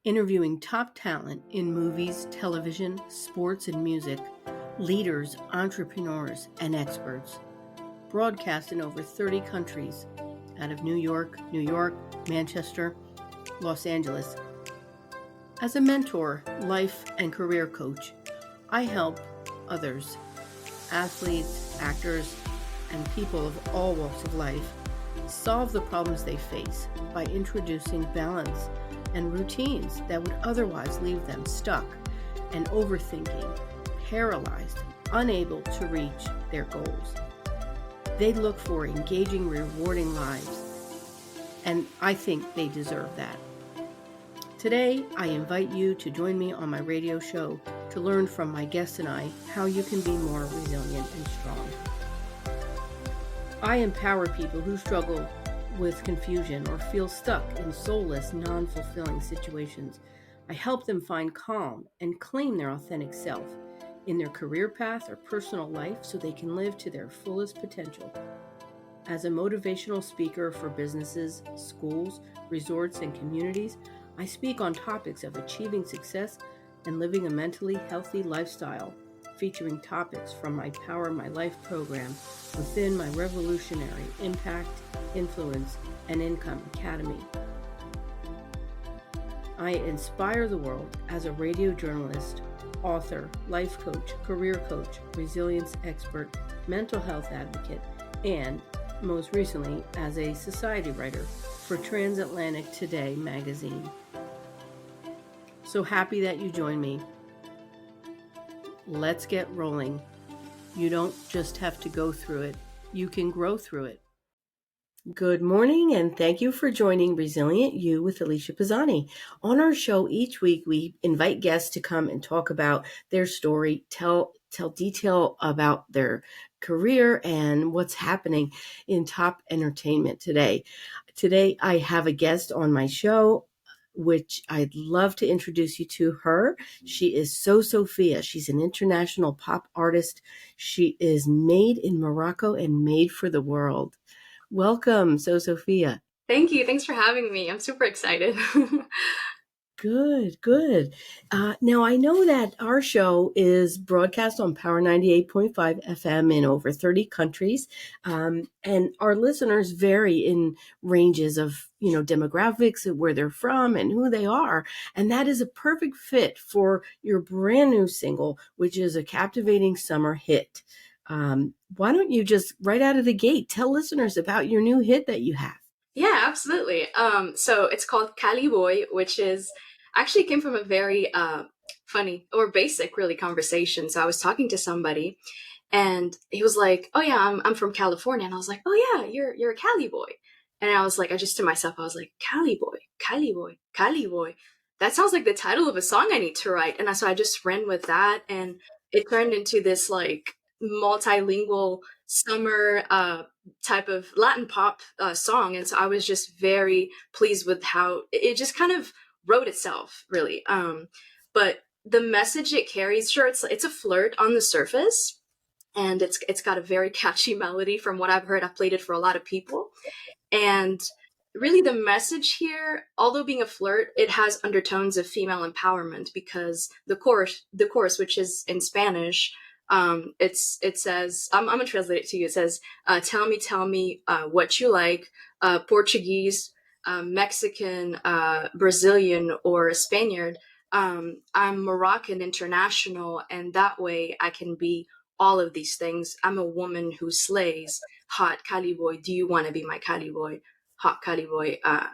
interviewing top talent in movies, television, sports, and music, leaders, entrepreneurs, and experts. Broadcast in over 30 countries out of New York, Manchester, Los Angeles. As a mentor, life and career coach, I help others, athletes, actors, and people of all walks of life, solve the problems they face by introducing balance and routines that would otherwise leave them stuck and overthinking, paralyzed, unable to reach their goals. They look for engaging, rewarding lives, and I think they deserve that. Today, I invite you to join me on my radio show to learn from my guests and I how you can be more resilient and strong. I empower people who struggle with confusion or feel stuck in soulless, non-fulfilling situations. I help them find calm and claim their authentic self in their career path or personal life so they can live to their fullest potential. As a motivational speaker for businesses, schools, resorts, and communities, I speak on topics of achieving success and living a mentally healthy lifestyle, featuring topics from my Power My Life program within my revolutionary Impact, Influence, and Income Academy. I inspire the world as a radio journalist, author, life coach, career coach, resilience expert, mental health advocate, and most recently as a society writer for Transatlantic Today magazine. So happy that you joined me. Let's get rolling. You don't just have to go through it, you can grow through it. Good morning, and thank you for joining Resilient You with Alicia Pozsony. On our show each week, we invite guests to come and talk about their story, tell detail about their career and what's happening in top entertainment today. Today, I have a guest on my show, which I'd love to introduce you to her. She is SoSoFia. She's an international pop artist. She is made in Morocco and made for the world. Welcome, SoSoFia. Thank you. Thanks for having me. I'm super excited. Good. Now, I know that our show is broadcast on Power 98.5 FM in over 30 countries, and our listeners vary in ranges of, demographics, of where they're from and who they are, and that is a perfect fit for your brand new single, which is a captivating summer hit. Why don't you just, right out of the gate, tell listeners about your new hit that you have? Yeah, absolutely. So it's called Kaliboi, which is actually came from a very funny or basic, really, conversation. So I was talking to somebody, and he was like, "Oh yeah, I'm from California," and I was like, "Oh yeah, you're a Cali boy." And I was like, I just to myself, I was like, Kaliboi, Kaliboi, Kaliboi. That sounds like the title of a song I need to write. And so I just ran with that, and it turned into this like multilingual summer type of Latin pop song. And so I was just very pleased with how it just kind of wrote itself, really. But the message it carries, sure, it's a flirt on the surface, and it's got a very catchy melody from what I've heard. I've played it for a lot of people. And really the message here, although being a flirt, it has undertones of female empowerment, because the chorus, which is in Spanish, it says, I'm gonna translate it to you. It says, tell me what you like, Portuguese, Mexican, Brazilian, or Spaniard. I'm Moroccan international, and that way I can be all of these things. I'm a woman who slays. Hot Kaliboi, do you want to be my Kaliboi? Hot Kaliboi, I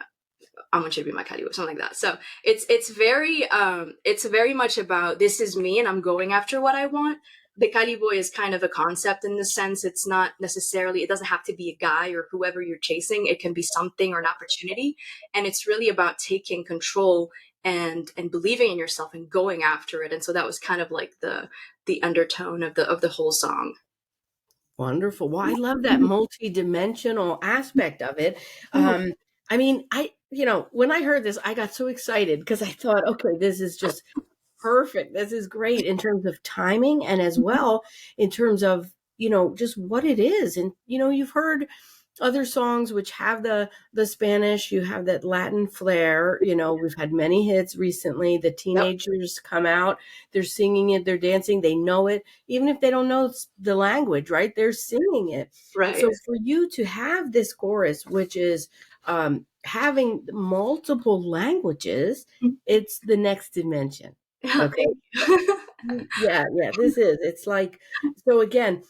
want you to be my Kaliboi, something like that. So it's very much about, this is me and I'm going after what I want. The Kaliboi is kind of a concept in the sense it's not necessarily, it doesn't have to be a guy or whoever you're chasing. It can be something or an opportunity. And it's really about taking control and believing in yourself and going after it. And so that was kind of like the undertone of the whole song. Wonderful. Well, I love that multi-dimensional aspect of it. I mean, when I heard this, I got so excited because I thought, okay, this is just perfect. This is great in terms of timing, and as well in terms of, just what it is. And, you've heard other songs which have the Spanish, you have that Latin flair. You know, we've had many hits recently. The Yep. teenagers come out, they're singing it, they're dancing, they know it, even if they don't know the language, right? They're singing it. Right. So for you to have this chorus, which is having multiple languages, it's the next dimension. Okay. Thank you. Yeah, this is. It's like, so again,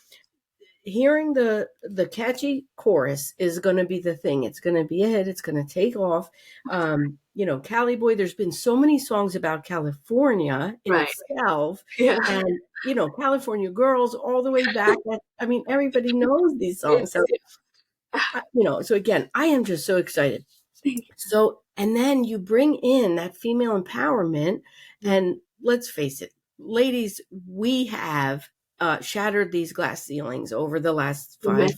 hearing the catchy chorus is going to be the thing. It's going to be a hit. It's going to take off. You know, Kaliboi, there's been so many songs about California in Right. itself. Yeah. And, you know, California Girls all the way back. I mean, everybody knows these songs. So, you know, so again, I am just so excited. Thank you. So, and then you bring in that female empowerment, and let's face it, ladies, we have shattered these glass ceilings over the last 5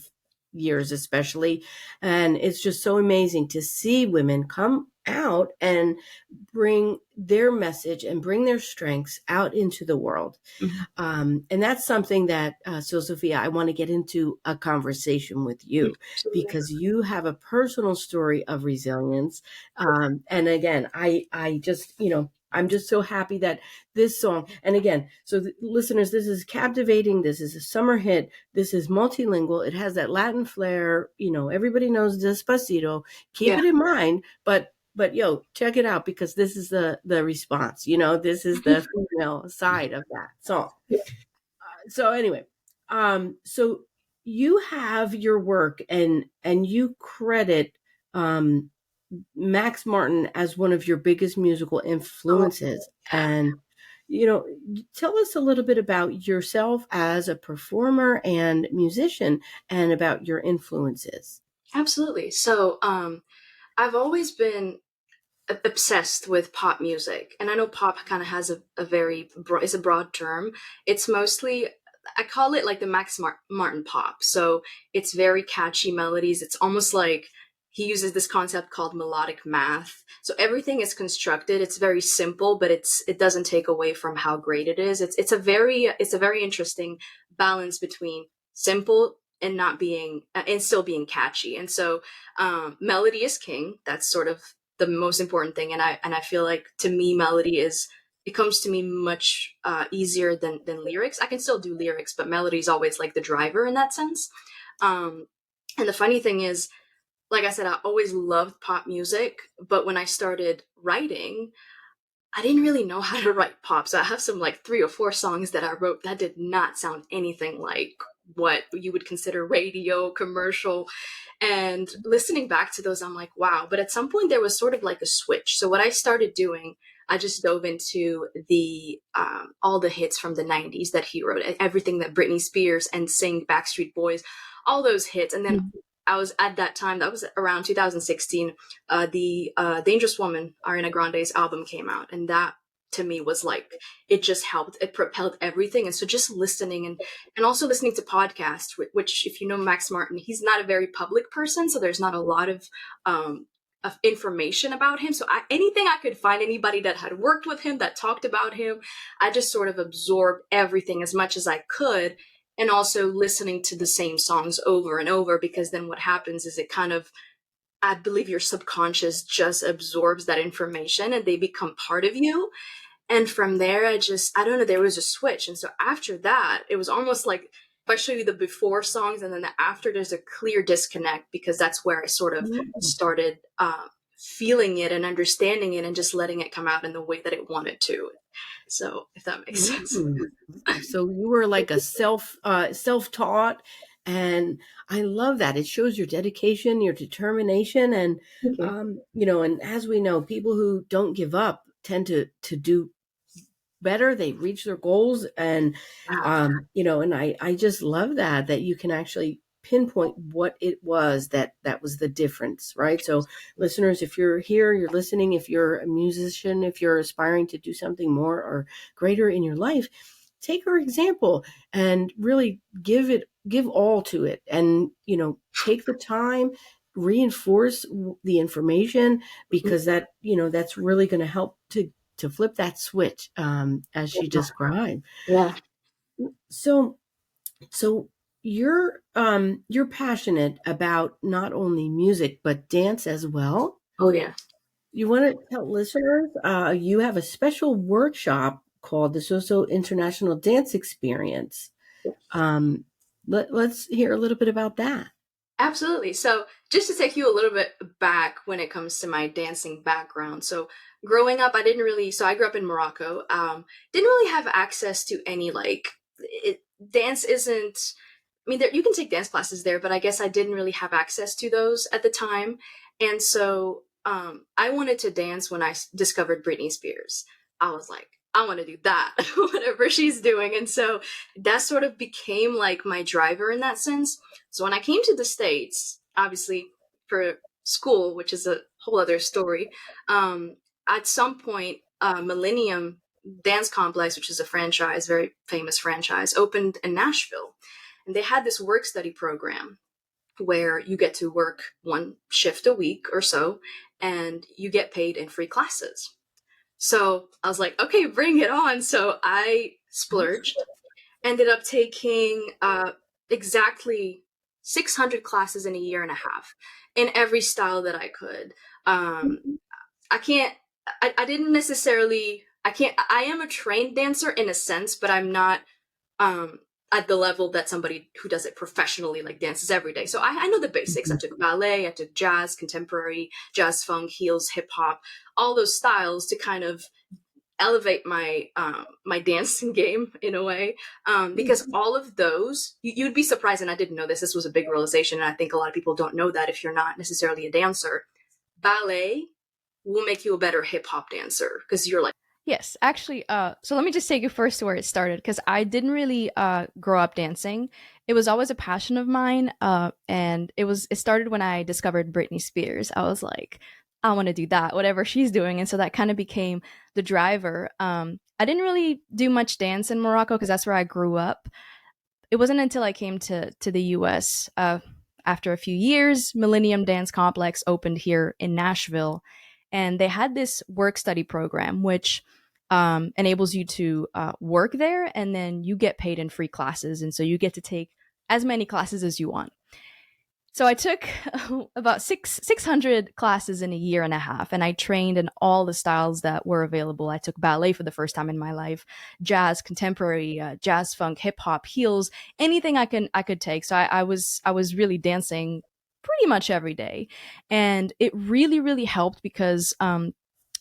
years, especially. And it's just so amazing to see women come out and bring their message and bring their strengths out into the world. And that's something that, SoSoFia, I want to get into a conversation with you, because you have a personal story of resilience. And again, I just, you know, I'm just so happy that this song, and again, so listeners, this is captivating. This is a summer hit. This is multilingual. It has that Latin flair. You know, everybody knows Despacito. Keep it in mind, but yo, check it out, because this is the response. You know, this is the female side of that song. So anyway, so you have your work, and you credit Max Martin as one of your biggest musical influences. And, you know, tell us a little bit about yourself as a performer and musician, and about your influences. Absolutely. So, I've always been obsessed with pop music, and I know pop kind of has a very it's a broad term. It's mostly, I call it like the Max Martin pop. So it's very catchy melodies. It's almost like he uses this concept called melodic math. So everything is constructed. It's very simple, but it doesn't take away from how great it is. It's a very interesting balance between simple and not being and still being catchy. And so melody is king. That's sort of the most important thing. And I feel like, to me, melody is, it comes to me much easier than lyrics. I can still do lyrics, but melody is always like the driver in that sense. And the funny thing is, like I said, I always loved pop music, but when I started writing, I didn't really know how to write pop. So I have some like 3 or 4 songs that I wrote that did not sound anything like what you would consider radio, commercial. And listening back to those, I'm like, wow. But at some point there was sort of like a switch. So what I started doing, I just dove into the all the hits from the 90s that he wrote, everything that Britney Spears and Sing, Backstreet Boys, all those hits. And then I was at that time, that was around 2016, the Dangerous Woman, Ariana Grande's album came out. And that, to me, was like, it just helped, it propelled everything. And so just listening and also listening to podcasts, which, if you know Max Martin, he's not a very public person. So there's not a lot of information about him. So anything I could find, anybody that had worked with him, that talked about him, I just sort of absorbed everything as much as I could. And also listening to the same songs over and over, because then what happens is it kind of, I believe your subconscious just absorbs that information and they become part of you. And from there, I don't know, there was a switch. And so after that, it was almost like, if I show you the before songs and then the after, there's a clear disconnect, because that's where I sort of started feeling it and understanding it and just letting it come out in the way that it wanted to. So if that makes sense. So you were like a self-taught, and I love that. It shows your dedication, your determination, and you know, and as we know, people who don't give up tend to do better. They reach their goals, and you know, and I just love that you can actually pinpoint what it was that was the difference, right? So listeners, if you're here, you're listening, if you're a musician, if you're aspiring to do something more or greater in your life, take her example and really give all to it, and, you know, take the time, reinforce the information, because that, you know, that's really going to help to flip that switch, as she described. Yeah. So you're passionate about not only music but dance as well. Oh yeah. You want to tell listeners you have a special workshop called the So International Dance Experience. Um, let's hear a little bit about that. Absolutely. So, just to take you a little bit back when it comes to my dancing background. So, growing up, I grew up in Morocco. Didn't really have access to any dance isn't, I mean, you can take dance classes there, but I guess I didn't really have access to those at the time. And so, I wanted to dance when discovered Britney Spears. I was like, I want to do that, whatever she's doing. And so that sort of became like my driver in that sense. So when I came to the States, obviously for school, which is a whole other story, at some point, Millennium Dance Complex, which is a franchise, very famous franchise, opened in Nashville. And they had this work study program where you get to work one shift a week or so, and you get paid in free classes. So I was like, okay, bring it on. So I splurged, ended up taking exactly 600 classes in a year and a half in every style that I could. I can't, I didn't necessarily, I am a trained dancer in a sense, but I'm not at the level that somebody who does it professionally, like dances every day. So I know the basics. I took ballet, I took jazz, contemporary, jazz funk, heels, hip hop, all those styles to kind of elevate my my dancing game in a way, because all of those, you'd be surprised, and I didn't know this was a big realization, and I think a lot of people don't know that if you're not necessarily a dancer, ballet will make you a better hip-hop dancer because you're like, Yes, actually, so let me just take you first to where it started, because I didn't really grow up dancing. It was always a passion of mine, and it started when I discovered Britney Spears. I was like, I want to do that, whatever she's doing, and so that kind of became the driver. I didn't really do much dance in Morocco because that's where I grew up. It wasn't until I came to the U.S. After a few years, Millennium Dance Complex opened here in Nashville, and they had this work study program, which enables you to work there, and then you get paid in free classes, and so you get to take as many classes as you want. So I took about 600 classes in a year and a half, and I trained in all the styles that were available. I took ballet for the first time in my life, jazz, contemporary, jazz, funk, hip hop, heels, anything I could take. So I was really dancing pretty much every day, and it really helped because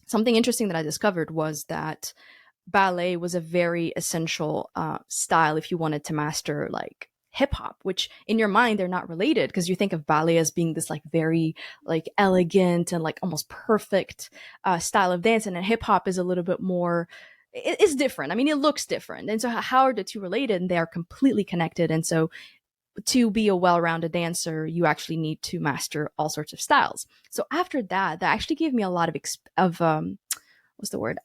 something interesting that I discovered was that ballet was a very essential style if you wanted to master like hip hop, which in your mind they're not related because you think of ballet as being this like very like elegant and like almost perfect style of dance, and hip hop is a little bit more. It's different. I mean, it looks different, and so how are the two related? And they are completely connected. And so, to be a well-rounded dancer, you actually need to master all sorts of styles. So after that, that actually gave me a lot of what's the word?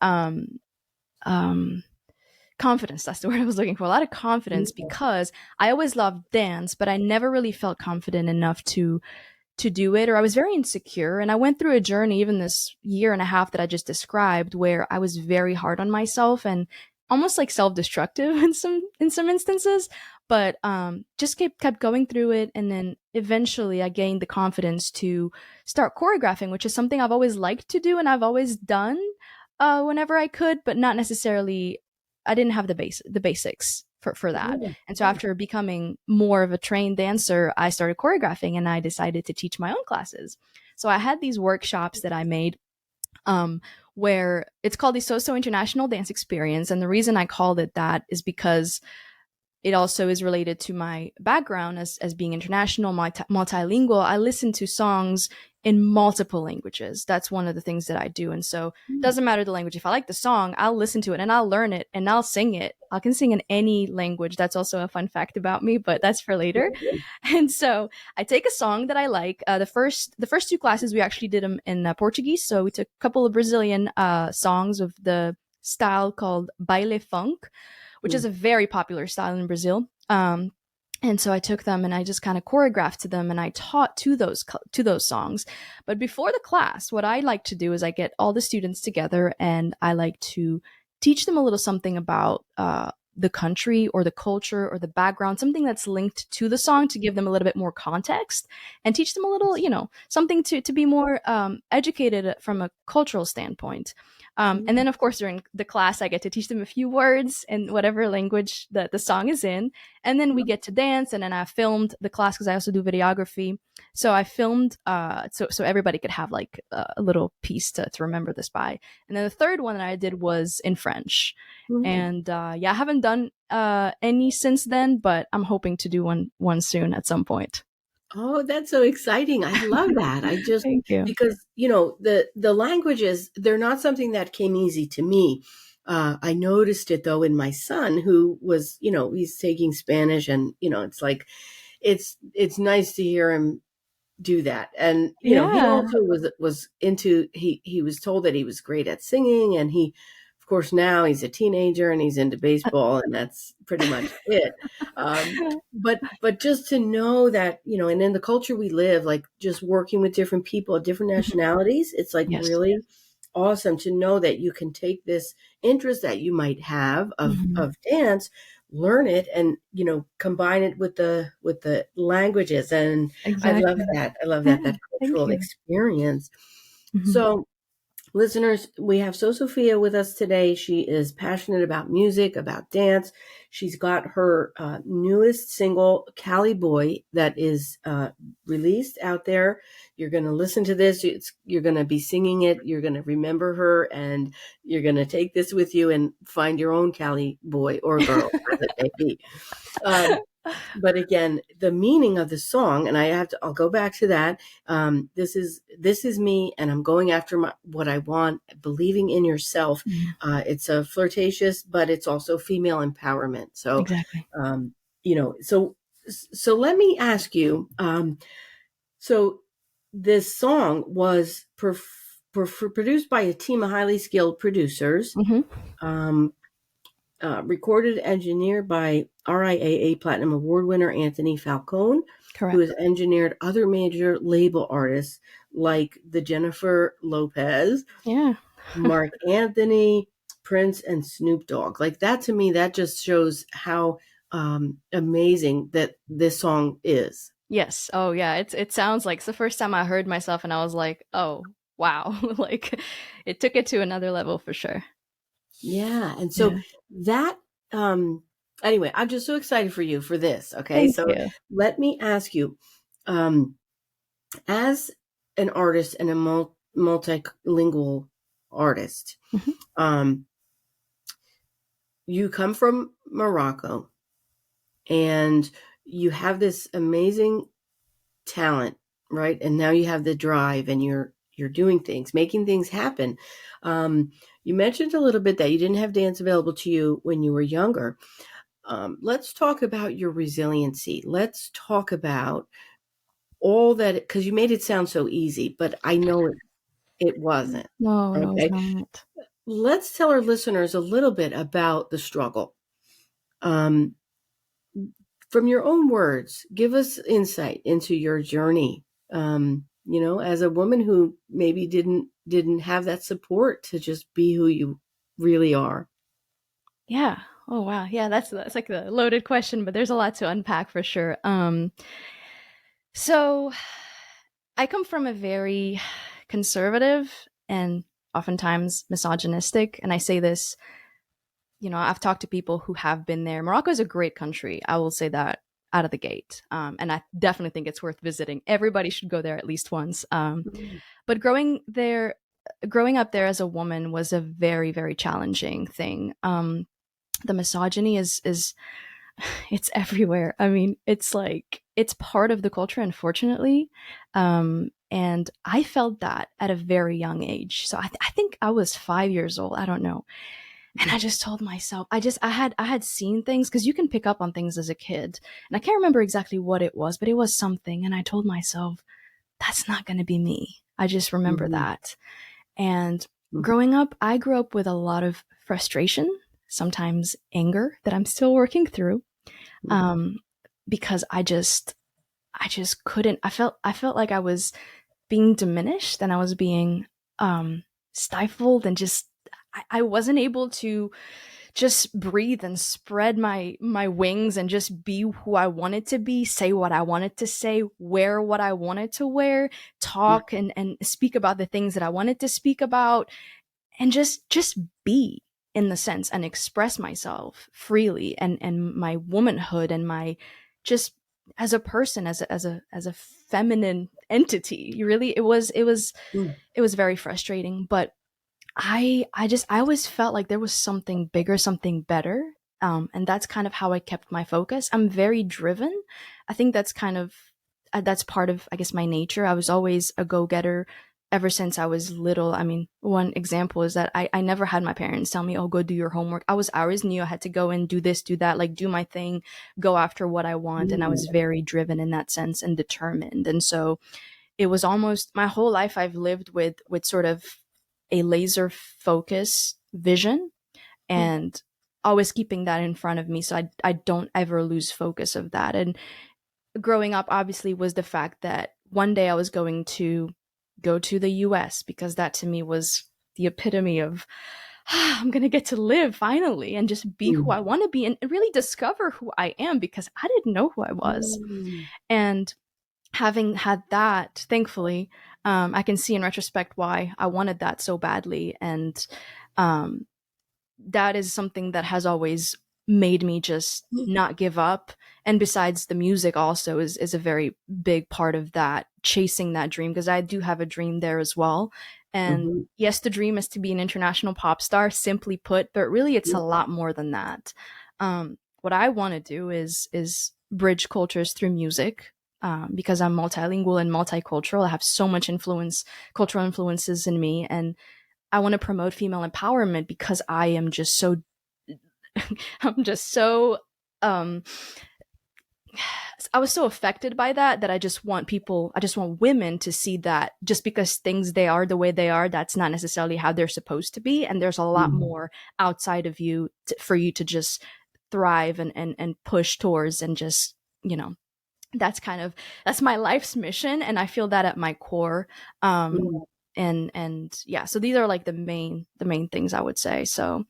Confidence. That's the word I was looking for. A lot of confidence, because I always loved dance, but I never really felt confident enough to do it, or I was very insecure. And I went through a journey, even this year and a half that I just described, where I was very hard on myself and almost like self-destructive in some instances, but just kept going through it. And then eventually I gained the confidence to start choreographing, which is something I've always liked to do and I've always done whenever I could, but not necessarily. I didn't have the basics for that. And so after becoming more of a trained dancer, I started choreographing and I decided to teach my own classes. So I had these workshops that I made where it's called the International Dance Experience. And the reason I called it that is because it also is related to my background as being international, multilingual. I listen to songs in multiple languages. That's one of the things that I do. And so it doesn't matter the language. If I like the song, I'll listen to it and I'll learn it and I'll sing it. I can sing in any language. That's also a fun fact about me, but that's for later. And so I take a song that I like. The first two classes, we actually did them in Portuguese. So we took a couple of Brazilian songs of the style called baile funk, which is a very popular style in Brazil. And so I took them and I just kind of choreographed to them and I taught to those songs. But before the class, what I like to do is I get all the students together and I like to teach them a little something about the country or the culture or the background, something that's linked to the song to give them a little bit more context and teach them a little, something to be more educated from a cultural standpoint. And then, of course, during the class, I get to teach them a few words in whatever language that the song is in. And then we get to dance. And then I filmed the class because I also do videography. So I filmed so everybody could have like a little piece to remember this by. And then the third one that I did was in French. And I haven't done any since then, but I'm hoping to do one soon at some point. Oh, that's so exciting. I love that. I just, Thank you. because, the languages, they're not something that came easy to me. I noticed it though in my son who was, he's taking Spanish and, it's like, it's nice to hear him do that. And, he also was into, he was told that he was great at singing, and of course, now he's a teenager and he's into baseball, and that's pretty much it. But just to know that, and in the culture we live, like just working with different people, different nationalities, it's like Yes. really awesome to know that you can take this interest that you might have of dance, learn it, and combine it with the languages. And Exactly. I love that cultural experience. So, listeners, we have SoSoFia with us today. She is passionate about music, about dance. She's got her newest single, Kaliboi, that is released out there. You're going to listen to this. You're going to be singing it. You're going to remember her, and you're going to take this with you and find your own Kaliboi or girl, as it may be. But again, the meaning of the song, and I'll go back to that. This is me, and I'm going after what I want, believing in yourself. It's a flirtatious, but it's also female empowerment. So, Exactly. So let me ask you, so this song was produced by a team of highly skilled producers, recorded, engineered by RIAA Platinum Award winner Anthony Falcone, Correct. who has engineered other major label artists like the Jennifer Lopez, Mark Anthony, Prince, and Snoop Dogg. Like that, to me, that just shows how amazing that this song is. Yes. Oh, yeah. It sounds like it's the first time I heard myself, and I was like, oh, wow. Like it took it to another level for sure. Yeah. And so that, anyway, I'm just so excited for you for this. Okay. Thank you. Let me ask you, as an artist and a multilingual artist, you come from Morocco, and you have this amazing talent, right? And now you have the drive, and you're doing things, making things happen. You mentioned a little bit that you didn't have dance available to you when you were younger. Let's talk about your resiliency. Let's talk about all that, because you made it sound so easy, but I know it wasn't. No, it's not. Let's tell our listeners a little bit about the struggle. From your own words, give us insight into your journey. As a woman who maybe didn't have that support to just be who you really are. Yeah. Oh, wow. Yeah, that's like a loaded question, but there's a lot to unpack for sure. So I come from a very conservative and oftentimes misogynistic, and I say this, I've talked to people who have been there. Morocco is a great country. I will say that out of the gate. And I definitely think it's worth visiting. Everybody should go there at least once. But growing up there as a woman was a very, very challenging thing. The misogyny is it's everywhere. I mean, it's like, it's part of the culture, unfortunately. And I felt that at a very young age. So I think I was 5 years old. I don't know. And I just told myself, I had seen things, because you can pick up on things as a kid. And I can't remember exactly what it was, but it was something. And I told myself, that's not going to be me. I just remember that. And growing up, I grew up with a lot of frustration, sometimes anger that I'm still working through. Because I just couldn't, I felt like I was being diminished, and I was being stifled, and just I wasn't able to just breathe and spread my wings and just be who I wanted to be, say what I wanted to say, wear what I wanted to wear, talk and speak about the things that I wanted to speak about, and just be, in the sense, and express myself freely, and my womanhood and my, just as a person, as a feminine entity. You really, it was very frustrating, but I always felt like there was something bigger, something better. And that's kind of how I kept my focus. I'm very driven. I think that's kind of, that's part of, I guess, my nature. I was always a go-getter ever since I was little. I mean, one example is that I never had my parents tell me, oh, go do your homework. I always knew I had to go and do this, do that, like do my thing, go after what I want. And I was very driven in that sense and determined. And so it was almost my whole life I've lived with sort of a laser focus vision, and always keeping that in front of me, so I don't ever lose focus of that. And growing up, obviously, was the fact that one day I was going to go to the US, because that to me was the epitome of I'm gonna get to live finally and just be who I want to be, and really discover who I am, because I didn't know who I was. And having had that, thankfully, I can see in retrospect why I wanted that so badly. And that is something that has always made me just not give up. And besides, the music also is a very big part of that, chasing that dream, because I do have a dream there as well. And yes, the dream is to be an international pop star, simply put, but really it's a lot more than that. What I want to do is bridge cultures through music, because I'm multilingual and multicultural. I have so much cultural influences in me, and I want to promote female empowerment, because I am just so I'm just so I was so affected by that I just want women to see that just because things they are the way they are, that's not necessarily how they're supposed to be, and there's a lot more outside of you for you to just thrive and push towards, and just, that's my life's mission, and I feel that at my core. And yeah, so these are like the main things I would say. So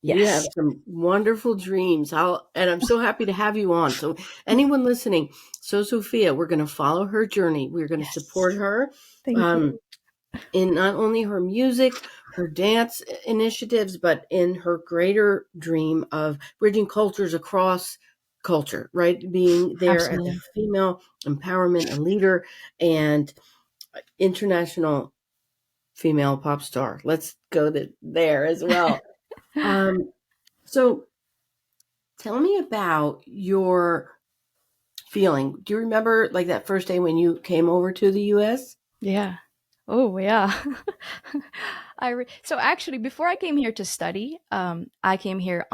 yes. You have some wonderful dreams. And I'm so happy to have you on. So anyone listening, SoSoFia, we're going to follow her journey. We're going to support her in not only her music, her dance initiatives, but in her greater dream of bridging cultures across culture, right? Being there as a female empowerment, a leader, and international female pop star. Let's go there as well. So tell me about your feeling. Do you remember like that first day when you came over to the US? Yeah. Oh, yeah. So actually, before I came here to study, I came here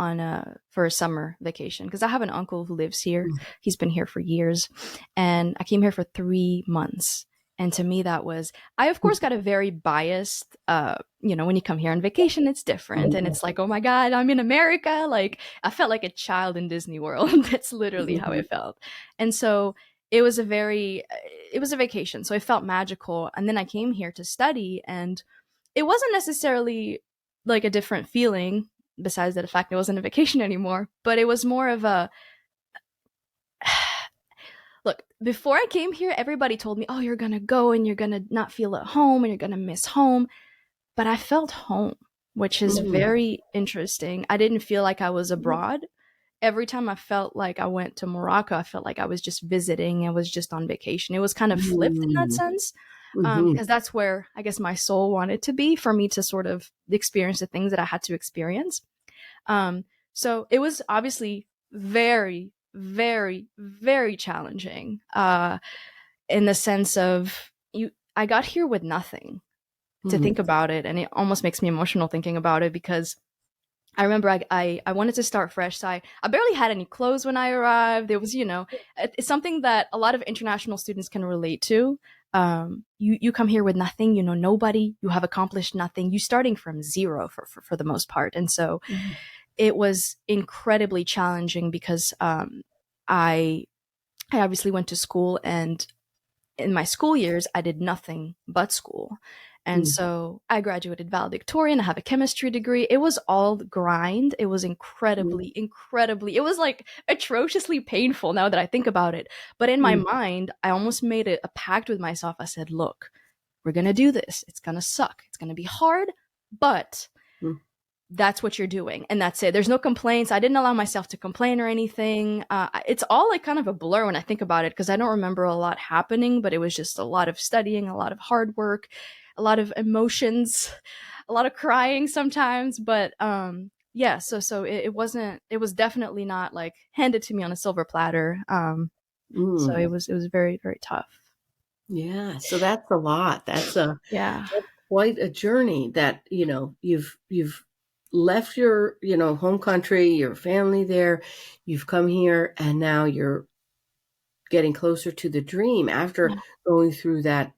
for a summer vacation, because I have an uncle who lives here. He's been here for years, and I came here for 3 months. And to me, that was, I of course got a very biased, when you come here on vacation, it's different. And it's like, oh my God, I'm in America. Like, I felt like a child in Disney World. That's literally how I felt. And so it was a vacation. So it felt magical. And then I came here to study, and it wasn't necessarily like a different feeling, besides the fact it wasn't a vacation anymore, but it was more of a, look, before I came here, everybody told me, oh, you're going to go and you're going to not feel at home and you're going to miss home. But I felt home, which is very interesting. I didn't feel like I was abroad. Every time I felt like I went to Morocco, I felt like I was just visiting. I was just on vacation. It was kind of flipped in that sense, because that's where I guess my soul wanted to be, for me to sort of experience the things that I had to experience. So it was obviously very, very, very challenging, in the sense of I got here with nothing to think about it, and it almost makes me emotional thinking about it, because I remember I wanted to start fresh, so I barely had any clothes when I arrived. There was, it's something that a lot of international students can relate to. You come here with nothing, nobody, you have accomplished nothing, you starting from zero for the most part. And so it was incredibly challenging, because I obviously went to school, and in my school years, I did nothing but school. And so I graduated valedictorian. I have a chemistry degree. It was all grind. It was incredibly, it was like atrociously painful now that I think about it. But in my mind, I almost made a pact with myself. I said, look, we're going to do this. It's going to suck. It's going to be hard, but that's what you're doing. And that's it. There's no complaints. I didn't allow myself to complain or anything. It's all like kind of a blur when I think about it, because I don't remember a lot happening, but it was just a lot of studying, a lot of hard work, a lot of emotions, a lot of crying sometimes. But yeah, so it was definitely not like handed to me on a silver platter. So it was very, very tough. Yeah. So that's a lot. That's Yeah. quite a journey that, you've left your, home country, your family there, you've come here, and now you're getting closer to the dream after going through that.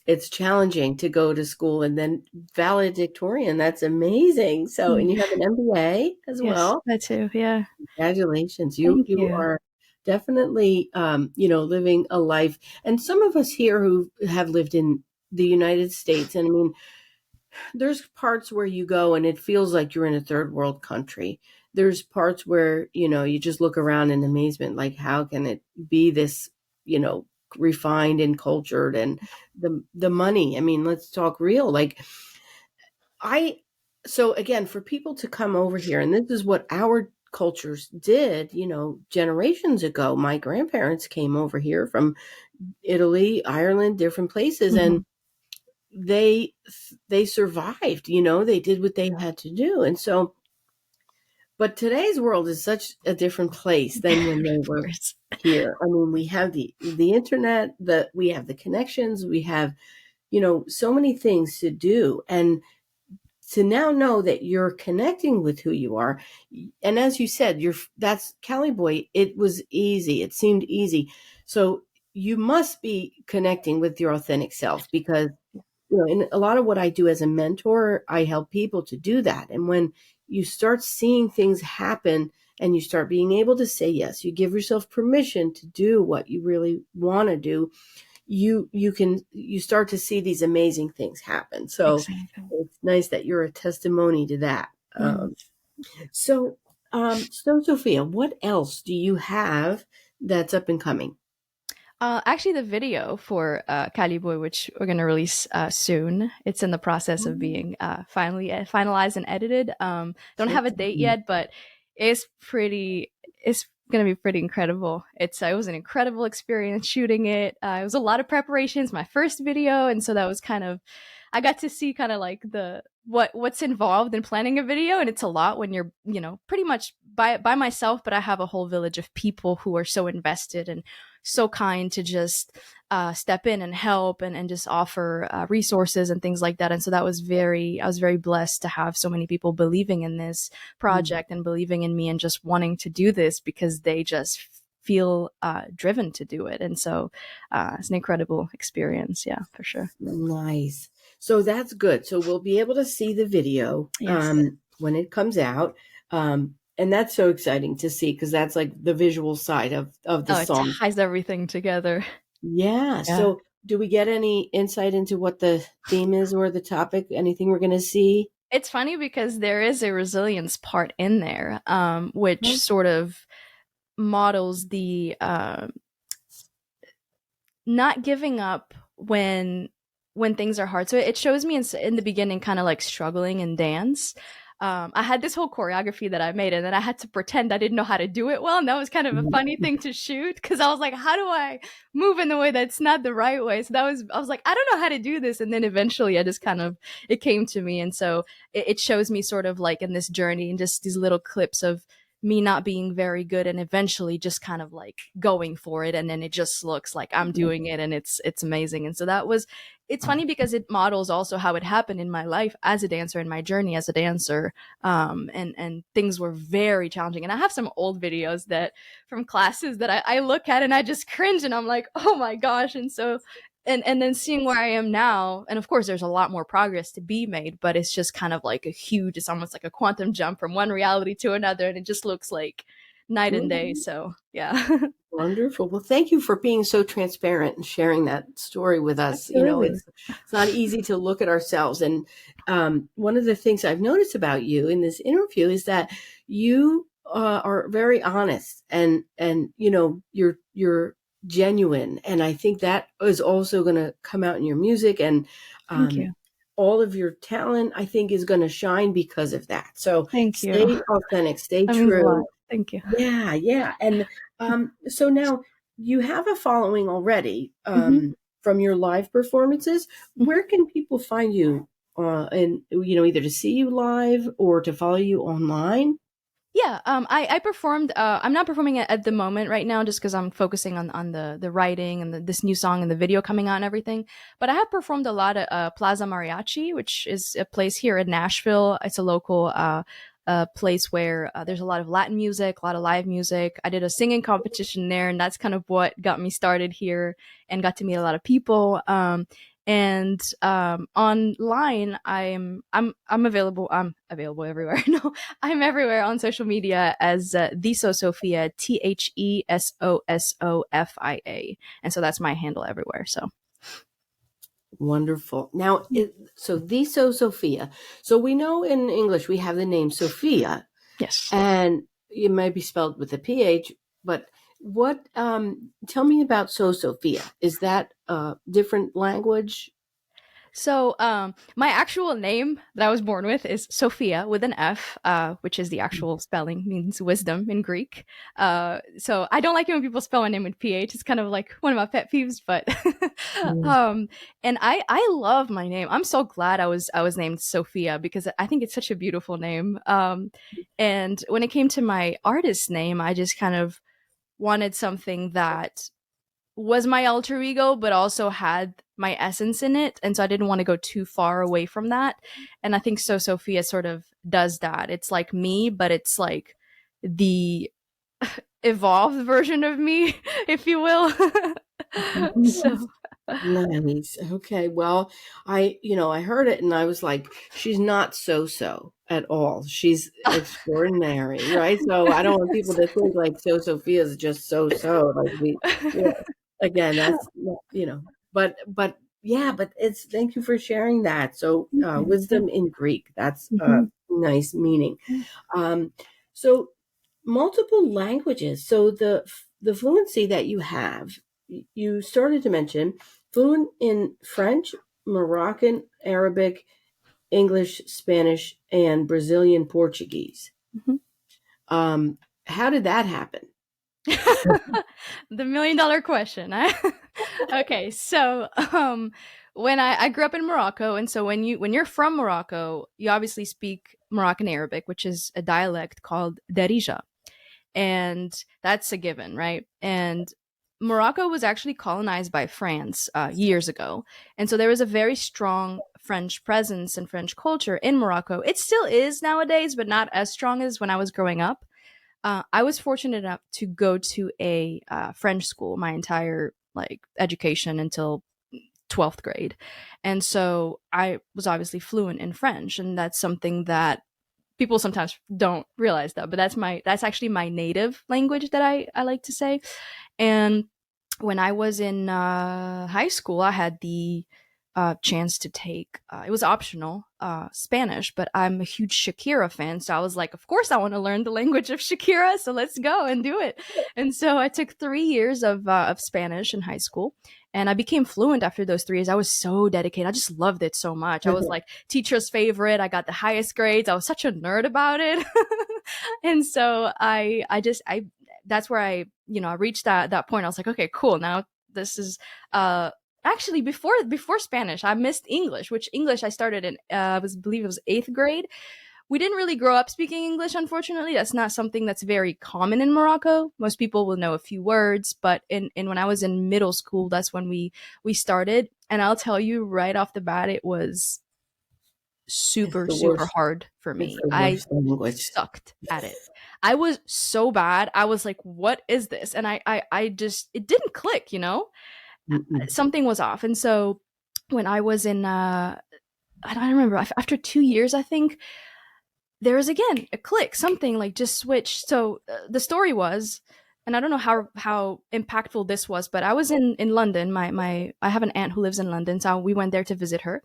It's challenging to go to school and then valedictorian. That's amazing. So, and you have an MBA as well. That too. Yeah. Congratulations. Thank You you. are definitely, living a life. And some of us here who have lived in the United States, and I mean, there's parts where you go and it feels like you're in a third world country. There's parts where, you just look around in amazement, like, how can it be this, refined and cultured, and the money. I mean, let's talk real. Like, so again, for people to come over here, and this is what our cultures did, generations ago. My grandparents came over here from Italy, Ireland, different places, and they survived. They did what they had to do. And so, but today's world is such a different place than when they were here. I mean, we have the internet, we have the connections, we have, so many things to do. And to now know that you're connecting with who you are. And as you said, that's Kaliboi. It was easy. It seemed easy. So you must be connecting with your authentic self, because, in a lot of what I do as a mentor, I help people to do that. And when you start seeing things happen and you start being able to say yes, you give yourself permission to do what you really want to do, you start to see these amazing things happen. So it's nice that you're a testimony to that. So Sophia, what else do you have that's up and coming? Actually, the video for Kaliboi, which we're going to release soon, it's in the process of being finalized and edited. Don't have a date yet, but it's going to be pretty incredible. It was an incredible experience shooting it. It was a lot of preparations, my first video, and so that was kind of, I got to see kind of like what's involved in planning a video, and it's a lot when you're, pretty much by myself, but I have a whole village of people who are so invested and so kind to just step in and help and just offer resources and things like that. And so I was very blessed to have so many people believing in this project and believing in me and just wanting to do this because they just feel driven to do it. And so it's an incredible experience. Yeah, for sure. Nice. So that's good. So we'll be able to see the video when it comes out. And that's so exciting to see, because that's like the visual side of the song. It ties everything together. Yeah. So do we get any insight into what the theme is or the topic? Anything we're going to see? It's funny because there is a resilience part in there, which sort of models the not giving up when things are hard. So it shows me in the beginning kind of like struggling in dance. I had this whole choreography that I made, and then I had to pretend I didn't know how to do it well. And that was kind of a funny thing to shoot, because I was like, how do I move in the way that's not the right way? So I was like, I don't know how to do this. And then eventually I just it came to me. And so it shows me sort of like in this journey and just these little clips of me not being very good and eventually just kind of like going for it. And then it just looks like I'm doing it, and it's amazing. And so it's funny because it models also how it happened in my life as a dancer, in my journey as a dancer. And things were very challenging. And I have some old videos from classes that I look at and I just cringe, and I'm like, oh my gosh. And so, and then seeing where I am now, and of course there's a lot more progress to be made, but it's just kind of like it's almost like a quantum jump from one reality to another. And it just looks like night and day. Mhm. So yeah. Wonderful. Well, thank you for being so transparent and sharing that story with us. You know, Absolutely. it's not easy to look at ourselves. And one of the things I've noticed about you in this interview is that you are very honest, and you know you're genuine. And I think that is also going to come out in your music, and Thank um, you. all of your talent, I think, is going to shine because of that. So Thank you. stay authentic, stay That means a lot. true. Thank you. Yeah, yeah. And so now you have a following already Hmm. from your live performances. Hmm. Where can people find you? And you know, either to see you live or to follow you online. Yeah, I performed. I'm not performing it at the moment right now, just because I'm focusing on the writing and this new song and the video coming out and everything. But I have performed a lot at Plaza Mariachi, which is a place here in Nashville. It's a local place where there's a lot of Latin music, a lot of live music. I did a singing competition there, and that's kind of what got me started here and got to meet a lot of people. And online, I'm available. I'm available everywhere. No, I'm everywhere on social media as TheSosofia, TheSosofia, and so that's my handle everywhere. So Wonderful. Now, so the SoSoFia. So we know in English we have the name Sophia, yes. and it might be spelled with a PH. But what? Tell me about SoSoFia. Is that a different language? So, my actual name that I was born with is Sophia with an F, which is the actual spelling, means wisdom in Greek. So I don't like it when people spell my name with PH. It's kind of like one of my pet peeves, but and I love my name. I'm so glad I was named Sophia because I think it's such a beautiful name. And when it came to my artist name, I just kind of wanted something that was my alter ego, but also had my essence in it. And so I didn't want to go too far away from that. And I think SoSoFia sort of does that. It's like me, but it's like the evolved version of me, if you will. So Nice. Okay. Well, I heard it and I was like, she's not so at all. She's extraordinary, right? So I don't want people to think like SoSoFia is just so. Like yeah. Again, that's but yeah, but it's thank you for sharing that. So yeah. wisdom in Greek, that's a Mhm. nice meaning. Um, so multiple languages. So the fluency that you have, you started to mention fluent in French, Moroccan, Arabic, English, Spanish, and Brazilian Portuguese. Mhm. How did that happen? The $1 million question. Okay, so when I grew up in Morocco, and so when you're from Morocco, you obviously speak Moroccan Arabic, which is a dialect called Darija, and that's a given, right? And Morocco was actually colonized by France years ago, and so there was a very strong French presence and French culture in Morocco. It still is nowadays, but not as strong as when I was growing up. I was fortunate enough to go to a French school my entire like education until 12th grade. And so I was obviously fluent in French, and that's something that people sometimes don't realize that, but that's actually my native language that I like to say. And when I was in high school, I had the chance to take it was optional Spanish, but I'm a huge Shakira fan, so I was like, of course I want to learn the language of Shakira, so let's go and do it. And so I took 3 years of Spanish in high school, and I became fluent after those 3 years. I was so dedicated. I just loved it so much. I was like teacher's favorite. I got the highest grades. I was such a nerd about it. And so I that's where I reached that point. I was like, okay, cool. Now this is actually before Spanish, I missed English, which English I started in I believe it was 8th grade. We didn't really grow up speaking English, unfortunately. That's not something that's very common in Morocco. Most people will know a few words, but in when I was in middle school, that's when we started. And I'll tell you right off the bat, it was It's super the super worst. hard for It's me. the I worst language. sucked at it. I was so bad. I was like, what is this? And I just it didn't click. Mm-mm. Something was off. And so when I was in I don't remember, after 2 years, I think there was again a click, something like just switched. So the story was, and I don't know how impactful this was, but I was in London. My I have an aunt who lives in London, so we went there to visit her.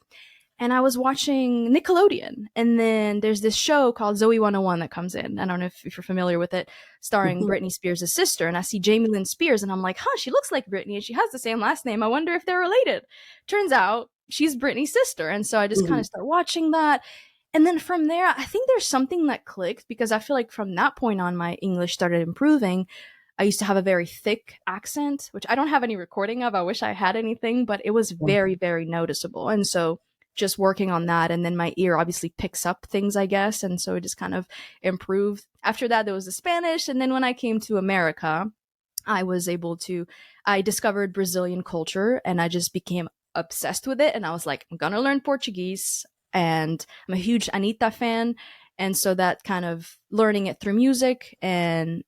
And I was watching Nickelodeon, and then there's this show called Zoe 101 that comes in. I don't know if you're familiar with it, starring Mhm. Britney Spears' sister. And I see Jamie Lynn Spears, and I'm like, huh, she looks like Britney, and she has the same last name. I wonder if they're related. Turns out she's Britney's sister, and so I just kind Mhm. of start watching that. And then from there, I think there's something that clicked, because I feel like from that point on, my English started improving. I used to have a very thick accent, which I don't have any recording of. I wish I had anything, but it was very, very noticeable. And so just working on that, and then my ear obviously picks up things, I guess, and so it just kind of improved. After that, there was the Spanish, and then when I came to America, I was able to, I discovered Brazilian culture, and I just became obsessed with it. And I was like, I'm gonna learn Portuguese. And I'm a huge Anitta fan. And so that kind of learning it through music and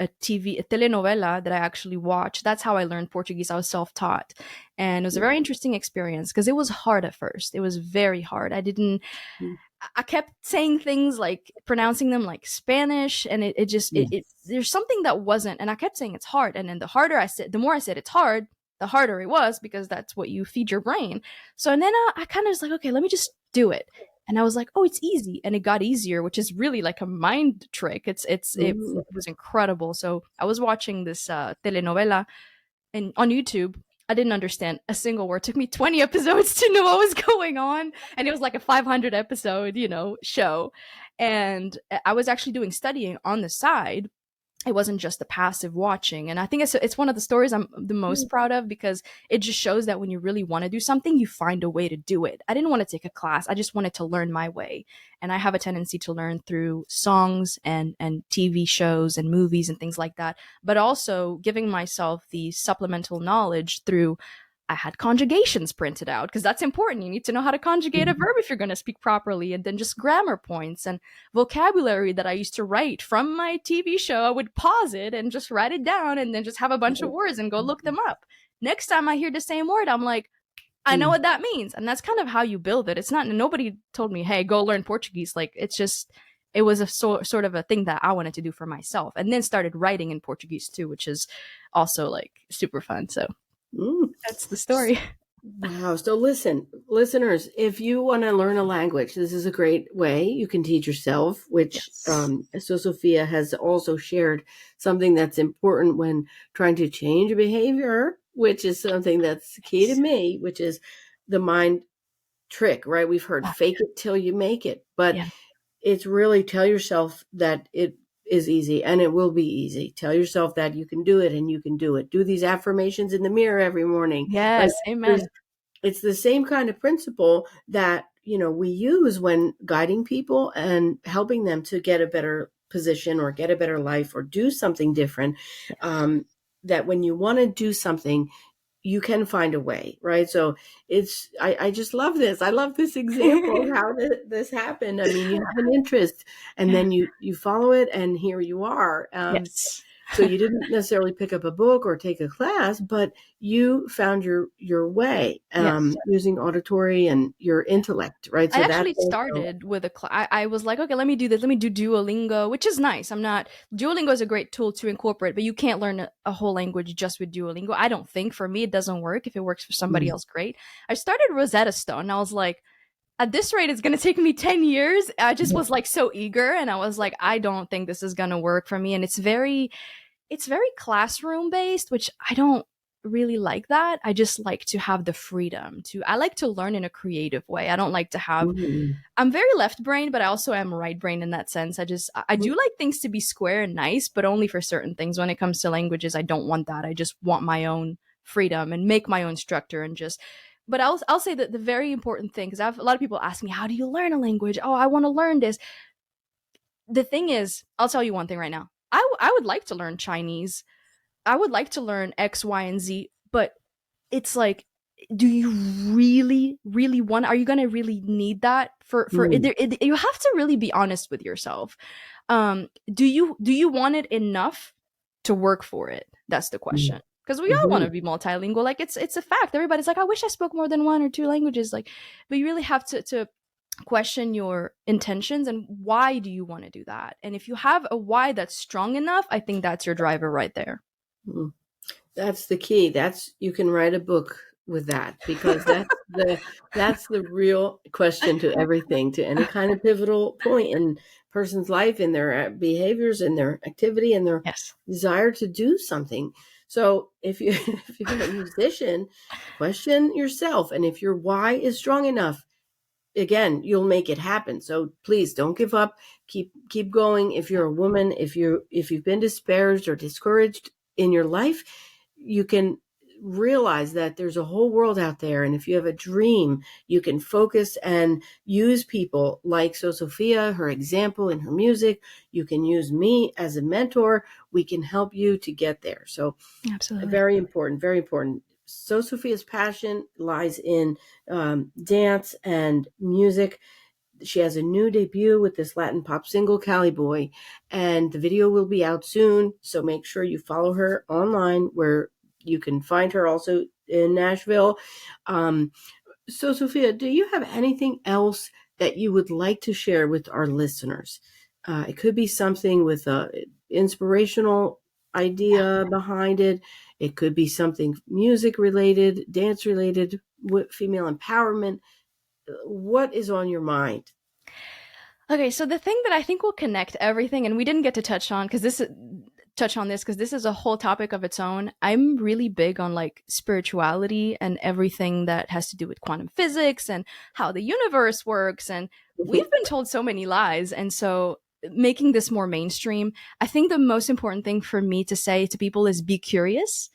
a TV, a telenovela that I actually watched. That's how I learned Portuguese. I was self taught. And it was a very interesting experience, because it was hard at first. It was very hard. I kept saying things like pronouncing them like Spanish, and it just it there's something that wasn't, and I kept saying it's hard, and then the more I said it's hard, the harder it was, because that's what you feed your brain. So and then I kind of was like, okay, let me just do it, and I was like, oh, it's easy, and it got easier, which is really like a mind trick. It Mhm. was incredible. So I was watching this telenovela and on YouTube. I didn't understand a single word. It took me 20 episodes to know what was going on. And it was like a 500 episode, show. And I was actually doing studying on the side. It wasn't just the passive watching. And I think it's one of the stories I'm the most proud of, because it just shows that when you really want to do something, you find a way to do it. I didn't want to take a class. I just wanted to learn my way. And I have a tendency to learn through songs and TV shows and movies and things like that, but also giving myself the supplemental knowledge through, I had conjugations printed out, because that's important. You need to know how to conjugate a verb if you're going to speak properly, and then just grammar points and vocabulary that I used to write from my TV show. I would pause it and just write it down, and then just have a bunch of words and go look them up. Next time I hear the same word, I'm like, I know what that means. And that's kind of how you build it. It's not, nobody told me, hey, go learn Portuguese. Like, it's just, it was a sort of a thing that I wanted to do for myself, and then started writing in Portuguese too, which is also like super fun. So Mm. that's the story. Wow. So listen, listeners, if you want to learn a language, this is a great way. You can teach yourself, which Yes. SoSoFia has also shared something that's important when trying to change behavior, which is something that's key to me, which is the mind trick, right? We've heard fake it till you make it, but Yeah. it's really tell yourself that it is easy, and it will be easy. Tell yourself that you can do it, and you can do it. Do these affirmations in the mirror every morning. Like, Yes. Amen. it's the same kind of principle that, we use when guiding people and helping them to get a better position or get a better life or do something different. That when you want to do something, you can find a way, right? So I just love this. I love this example of how this happened. I mean, you have an interest, and then you follow it, and here you are. Yes. So you didn't necessarily pick up a book or take a class, but you found your way, Yes. using auditory and your intellect, right? I So that's actually also, started with I was like, okay, let me do this. Let me do Duolingo, which is nice. Duolingo is a great tool to incorporate, but you can't learn a whole language just with Duolingo. I don't think. For me, it doesn't work. If it works for somebody else, great. I started Rosetta Stone, and I was like, at this rate, it's going to take me 10 years. I just was like so eager, and I was like, I don't think this is going to work for me. And it's very classroom based, which I don't really like that. I just like to have the freedom I like to learn in a creative way. I don't like to have, Mhm. I'm very left brain, but I also am right brain in that sense. I do like things to be square and nice, but only for certain things. When it comes to languages, I don't want that. I just want my own freedom and make my own structure and just, but I'll say that the very important thing, because I have a lot of people ask me, how do you learn a language? Oh, I want to learn this. The thing is, I'll tell you one thing right now. I would like to learn Chinese. I would like to learn X, Y, and Z, but it's like, do you really, really want? Are you gonna really need that you have to really be honest with yourself. Do you want it enough to work for it? That's the question. Because we all want to be multilingual. Like it's a fact. Everybody's like, I wish I spoke more than one or two languages. Like, but you really have to question your intentions and why do you want to do that. And if you have a why that's strong enough, I think that's your driver right there. That's the key. You can write a book with that, because that's the real question to everything, to any kind of pivotal point in a person's life, in their behaviors, in their activity, and their Yes. desire to do something. So if you're a musician, question yourself, and if your why is strong enough, again, you'll make it happen. So please don't give up. Keep going. If you're a woman, if you've been disparaged or discouraged in your life, you can realize that there's a whole world out there. And if you have a dream, you can focus and use people like SoSoFia, her example in her music. You can use me as a mentor. We can help you to get there. So Absolutely. very important, very important. SoSoFia's passion lies in dance and music. She has a new debut with this Latin pop single, Kaliboi, and the video will be out soon. So make sure you follow her online, where you can find her also in Nashville. SoSoFia, do you have anything else that you would like to share with our listeners? It could be something with an inspirational idea behind it. It could be something music related, dance related, female empowerment. What is on your mind? Okay, so the thing that I think will connect everything, and we didn't get to touch on this is a whole topic of its own. I'm really big on like spirituality and everything that has to do with quantum physics and how the universe works. And we've been told so many lies. And so making this more mainstream, I think the most important thing for me to say to people is be curious.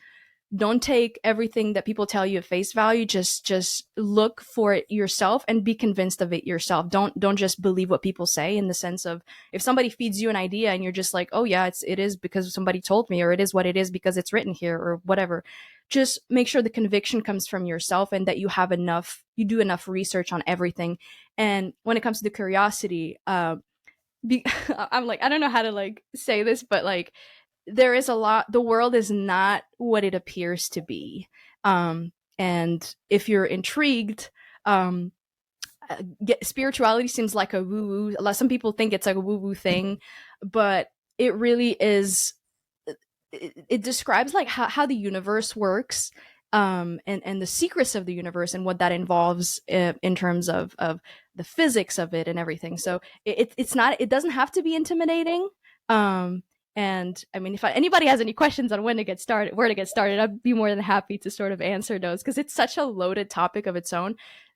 Don't take everything that people tell you at face value. Just look for it yourself and be convinced of it yourself. Don't just believe what people say, in the sense of, if somebody feeds you an idea and you're just like, oh yeah, it is because somebody told me, or it is what it is because it's written here, or whatever. Just make sure the conviction comes from yourself, and that you do enough research on everything. And when it comes to the curiosity, I'm like, I don't know how to like say this, but like, there is a lot. The world is not what it appears to be. And if you're intrigued, spirituality seems like a woo woo. Some people think it's like a woo woo thing, but it really is. It describes like how the universe works, and the secrets of the universe and what that involves in terms of the physics of it and everything. So it's not. It doesn't have to be intimidating. And I mean, if anybody has any questions on where to get started, I'd be more than happy to sort of answer those, because it's such a loaded topic of its own.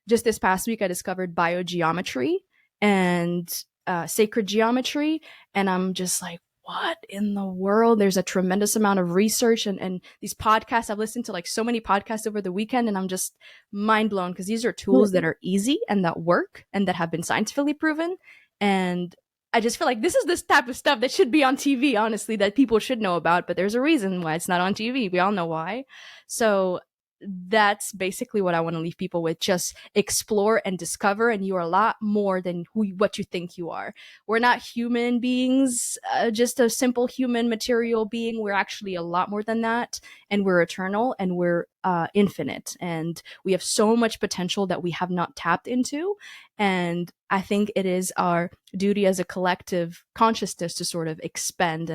Just this past week, I discovered biogeometry and sacred geometry, and I'm just like, what in the world? There's a tremendous amount of research and these podcasts. I've listened to like so many podcasts over the weekend, and I'm just mind blown, because these are tools that are easy and that work and that have been scientifically proven. And I just feel like this is this type of stuff that should be on TV, honestly, that people should know about, but there's a reason why it's not on TV. We all know why. So that's basically what I want to leave people with. Just explore and discover, and you are a lot more than what you think you are. We're not human beings, just a simple human material being. We're actually a lot more than that, and we're eternal, and we're infinite, and we have so much potential that we have not tapped into. And I think it is our duty as a collective consciousness to sort of expand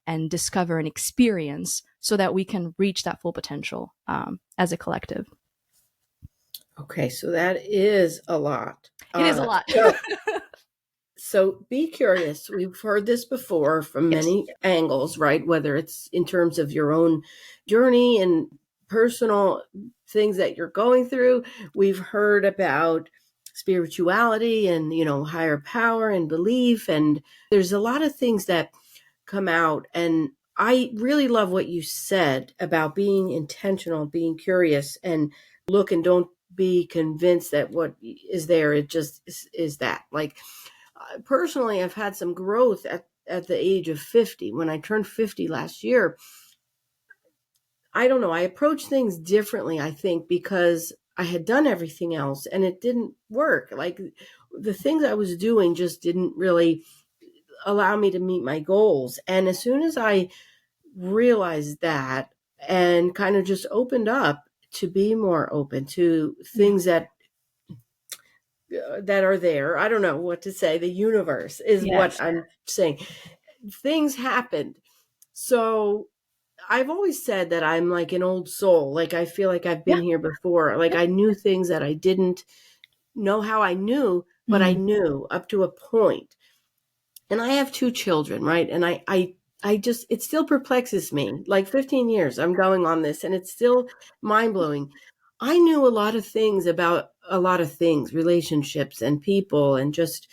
and discover and experience, so that we can reach that full potential as a collective. Okay, so that is a lot. It is a lot. So be curious. We've heard this before from many angles, right? Whether it's in terms of your own journey and personal things that you're going through. We've heard about spirituality and, higher power and belief. And there's a lot of things that come out. And I really love what you said about being intentional, being curious, and look and don't be convinced that what is there, it just is that. Like, personally, I've had some growth at the age of 50. When I turned 50 last year, I don't know, I approached things differently, I think, because I had done everything else and it didn't work. Like, the things I was doing just didn't really allow me to meet my goals. And as soon as I realized that and kind of just opened up to be more open to things that that are there. I don't know what to say. The universe is what I'm saying. Things happened. So I've always said that I'm like an old soul. Like I feel like I've been here before. Like I knew things that I didn't know how I knew, but I knew up to a point. And I have 2 children, right? And I just, it still perplexes me. Like 15 years I'm going on this, and it's still mind blowing. I knew a lot of things about a lot of things, relationships and people, and just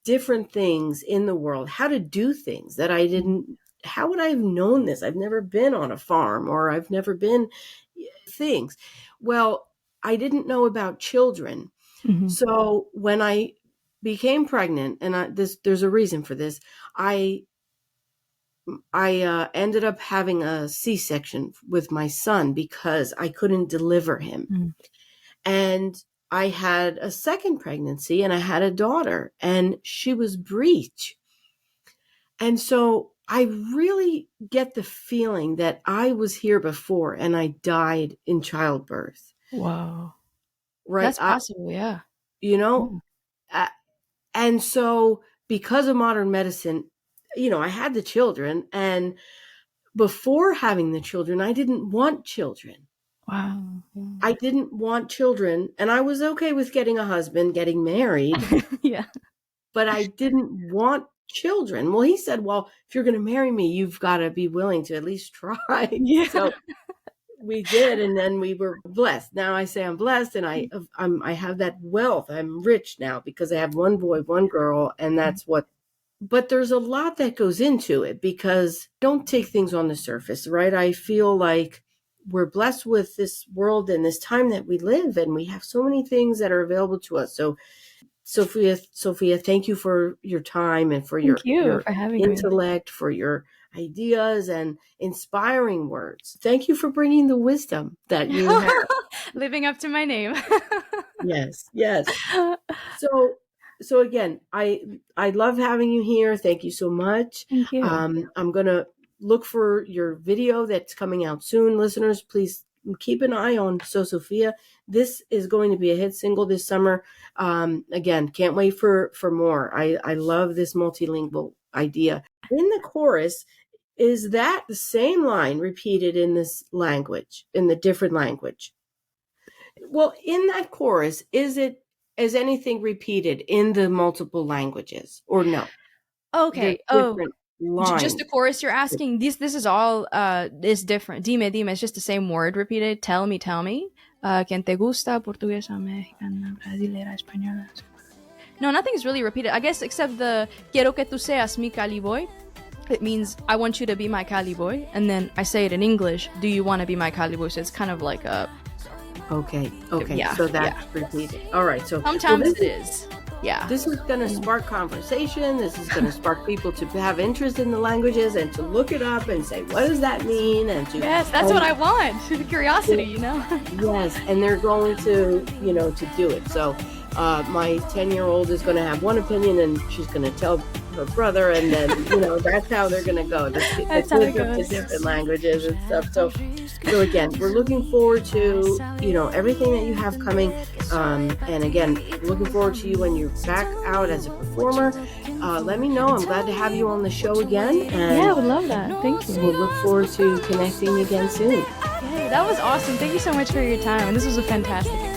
different things in the world, how to do things that I didn't. How would I have known this? I've never been on a farm, or I've never been things. Well, I didn't know about children. So when I became pregnant, and there's a reason for this, I ended up having a C-section with my son because I couldn't deliver him. And I had a second pregnancy, and I had a daughter, and she was breech. And so I really get the feeling that I was here before and I died in childbirth. Wow. Right. That's possible. Yeah. You know, and so because of modern medicine, you know, I had the children, and before having the children, I didn't want children. Wow. I didn't want children, and I was okay with getting a husband, getting married. Yeah. But I didn't want children. Well, he said, well, if you're going to marry me, you've got to be willing to at least try. Yeah. So we did, and then we were blessed. Now I say I'm blessed, and I have that wealth. I'm rich now because I have 1 boy, 1 girl, and that's what. But there's a lot that goes into it, because don't take things on the surface, right? I feel like we're blessed with this world and this time that we live, and we have so many things that are available to us. So SoSoFia, thank you for your time and for your for having intellect, for your ideas and inspiring words. Thank you for bringing the wisdom that you have. Living up to my name. Yes. So again, I love having you here. Thank you so much. Thank you. I'm going to look for your video that's coming out soon. Listeners, please keep an eye on SoSoFia. This is going to be a hit single this summer. Again, can't wait for more. I love this multilingual idea. In the chorus, is that the same line repeated in this language, in the different language? Well, in that chorus, is anything repeated in the multiple languages, or no? Okay. Just the chorus you're asking. This is all is different. Dime, it's just the same word repeated. Tell me. Quien te gusta, portuguesa, mexicana, brasilera, española. No, nothing is really repeated. I guess except the quiero que tú seas mi Kaliboi. It means I want you to be my Kaliboi, and then I say it in English. Do you want to be my Kaliboi? So it's kind of like a. Okay. Yeah, so that's repeated. All right. So sometimes it is. Yeah. This is going to spark conversation. This is going to spark people to have interest in the languages and to look it up and say, what does that mean? And to yes, that's what I want. The curiosity, you know. Yes, and they're going to, to do it. So my 10-year-old is going to have one opinion, and she's going to tell her brother, and then that's how they're going to go. That's how it goes. The different languages and stuff. So again, we're looking forward to everything that you have coming, and again, looking forward to you when you're back out as a performer. Let me know. I'm glad to have you on the show again. And yeah, I would love that. Thank you. We'll look forward to connecting again soon. Yay, that was awesome. Thank you so much for your time, and this was a fantastic experience.